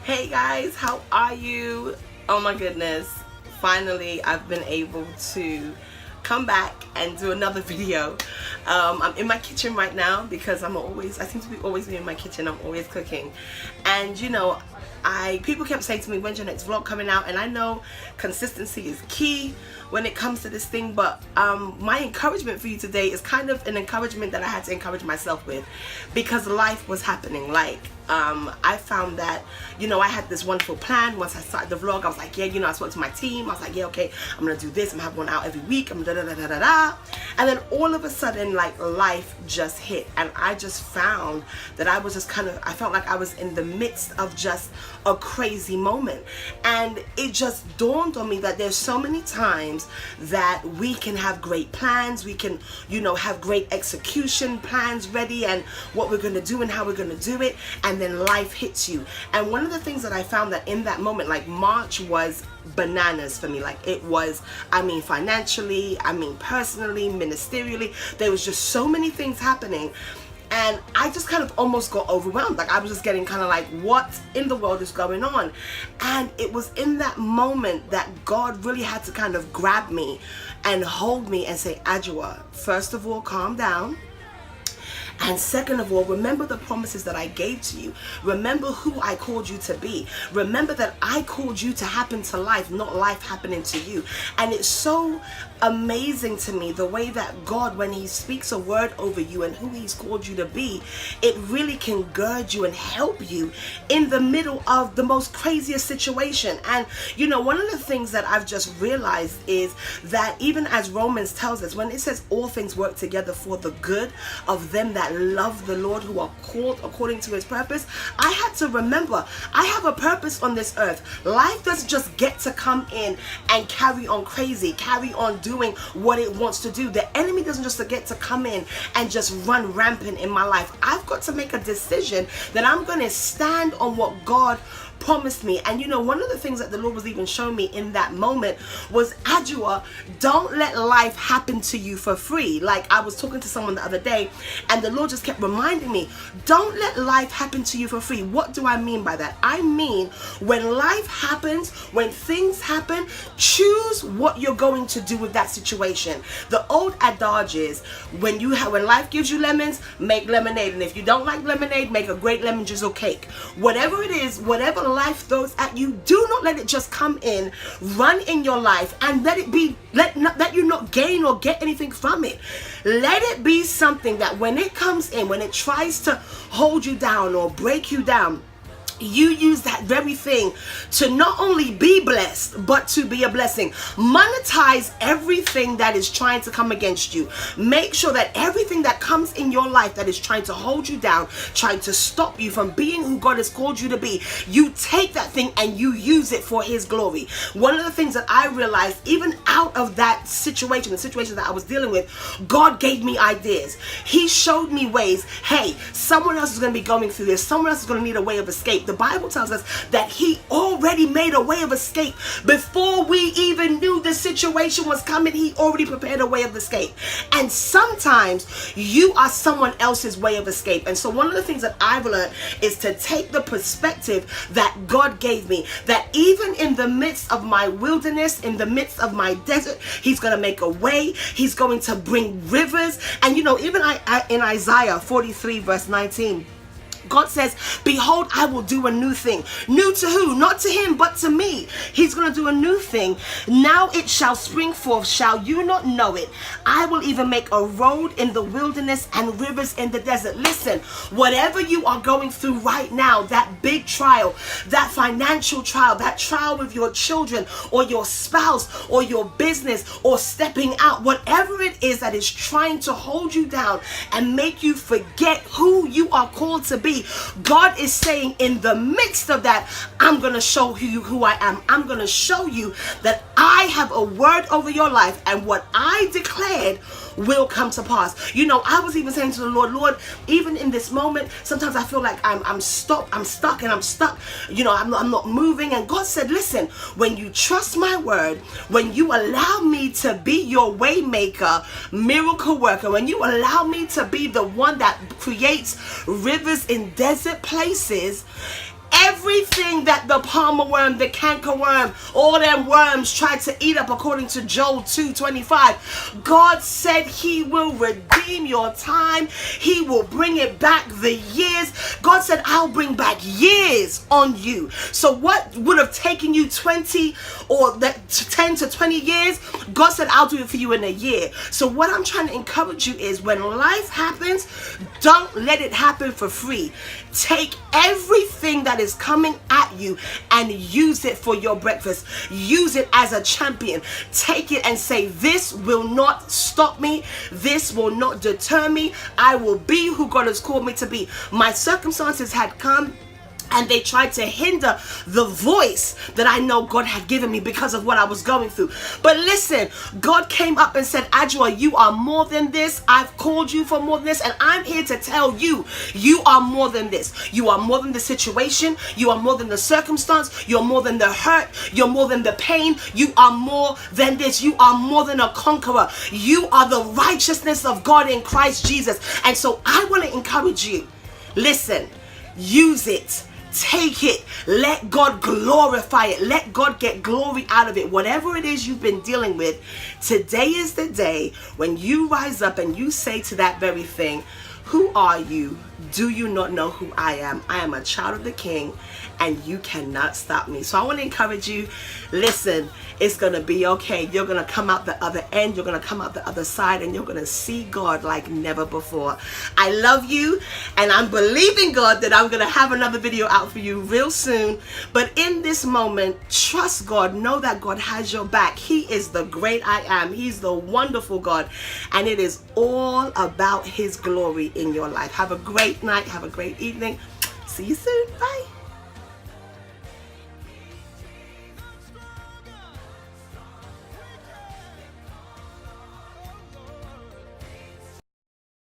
Hey guys, how are you? Oh my goodness, finally I've been able to come back and do another video. I'm in my kitchen right now because I seem to be always in my kitchen. I'm always cooking, and people kept saying to me, when's your next vlog coming out? And I know consistency is key when it comes to this thing, but my encouragement for you today is kind of an encouragement that I had to encourage myself with, because life was happening. I found that, I had this wonderful plan. Once I started the vlog, I was like, I spoke to my team. I was like, okay, I'm gonna do this. I'm gonna have one out every week. I'm da-da-da-da-da-da. And then all of a sudden, life just hit. And I just found that I was just I felt like I was in the midst of just a crazy moment. And it just dawned on me that there's so many times that we can have great plans. We can, have great execution plans ready and what we're gonna do and how we're gonna do it. And then life hits you. And one of the things that I found that in that moment, March was bananas for me. It was, financially, personally, ministerially, there was just so many things happening. And I just kind of almost got overwhelmed. I was just getting what in the world is going on? And it was in that moment that God really had to kind of grab me and hold me and say, Adjoa, first of all, calm down. And second of all, remember the promises that I gave to you. Remember who I called you to be. Remember that I called you to happen to life, not life happening to you. And it's so amazing to me the way that God, when he speaks a word over you and who he's called you to be, it really can gird you and help you in the middle of the most craziest situation. And one of the things that I've just realized is that even as Romans tells us, when it says all things work together for the good of them that love the Lord, who are called according to his purpose, I had to remember I have a purpose on this earth. Life doesn't just get to come in and carry on crazy, carry on doing what it wants to do. The enemy doesn't just get to come in and just run rampant in my life. I've got to make a decision that I'm going to stand on what God promised me. And one of the things that the Lord was even showing me in that moment was, Adjoa, don't let life happen to you for free. I was talking to someone the other day and the Lord just kept reminding me, don't let life happen to you for free. What do I mean by that? I mean, when life happens, when things happen, choose what you're going to do with that situation. The old adage is, when life gives you lemons, make lemonade. And if you don't like lemonade, make a great lemon drizzle cake. Whatever it is, whatever life throws at you, do not let it just come in, run in your life, and let you not gain or get anything from it. Let it be something that when it comes in, when it tries to hold you down or break you down, you use that very thing to not only be blessed, but to be a blessing. Monetize everything that is trying to come against you. Make sure that everything that comes in your life that is trying to hold you down, trying to stop you from being who God has called you to be, you take that thing and you use it for his glory. One of the things that I realized, even out of that situation, the situation that I was dealing with, God gave me ideas. He showed me ways. Hey, someone else is going to be going through this. Someone else is going to need a way of escape. The Bible tells us that he already made a way of escape. Before we even knew the situation was coming, he already prepared a way of escape. And sometimes you are someone else's way of escape. And so one of the things that I've learned is to take the perspective that God gave me, that even in the midst of my wilderness, in the midst of my desert, he's going to make a way. He's going to bring rivers. And even in Isaiah 43 verse 19, God says, behold, I will do a new thing. New to who? Not to him, but to me. He's going to do a new thing. Now it shall spring forth. Shall you not know it? I will even make a road in the wilderness and rivers in the desert. Listen, whatever you are going through right now, that big trial, that financial trial, that trial with your children or your spouse or your business or stepping out, whatever it is that is trying to hold you down and make you forget who you are called to be, God is saying, in the midst of that, I'm going to show you who I am. I'm going to show you that I have a word over your life, and what I declared will come to pass. I was even saying to the Lord, even in this moment, sometimes I feel like I'm stuck. I'm stuck. I'm not moving. And God said, listen, when you trust my word, when you allow me to be your way maker, miracle worker, when you allow me to be the one that creates rivers in desert places, everything that the palmer worm, the canker worm, all them worms tried to eat up, according to Joel 2:25, God said he will redeem your time. He will bring it back, the years. God said, I'll bring back years on you. So what would have taken you 20 or 10 to 20 years, God said, I'll do it for you in a year. So what I'm trying to encourage you is, when life happens, don't let it happen for free. Take everything that is coming at you and use it for your breakfast. Use it as a champion. Take it and say, this will not stop me. This will not deter me. I will be who God has called me to be. My circumstances had come and they tried to hinder the voice that I know God had given me because of what I was going through. But listen, God came up and said, Adjoa, you are more than this. I've called you for more than this. And I'm here to tell you, you are more than this. You are more than the situation. You are more than the circumstance. You're more than the hurt. You're more than the pain. You are more than this. You are more than a conqueror. You are the righteousness of God in Christ Jesus. And so I want to encourage you. Listen, use it. Take it. Let God glorify it. Let God get glory out of it. Whatever it is you've been dealing with, today is the day when you rise up and you say to that very thing, who are you? Do you not know who I am? I am a child of the King, and you cannot stop me. So I want to encourage you, listen, it's going to be okay. You're going to come out the other end. You're going to come out the other side, and you're going to see God like never before. I love you, and I'm believing God that I'm going to have another video out for you real soon. But in this moment, trust God. Know that God has your back. He is the great I am. He's the wonderful God, and it is all about his glory in your life. Have a great night. Have a great evening. See you soon. Bye.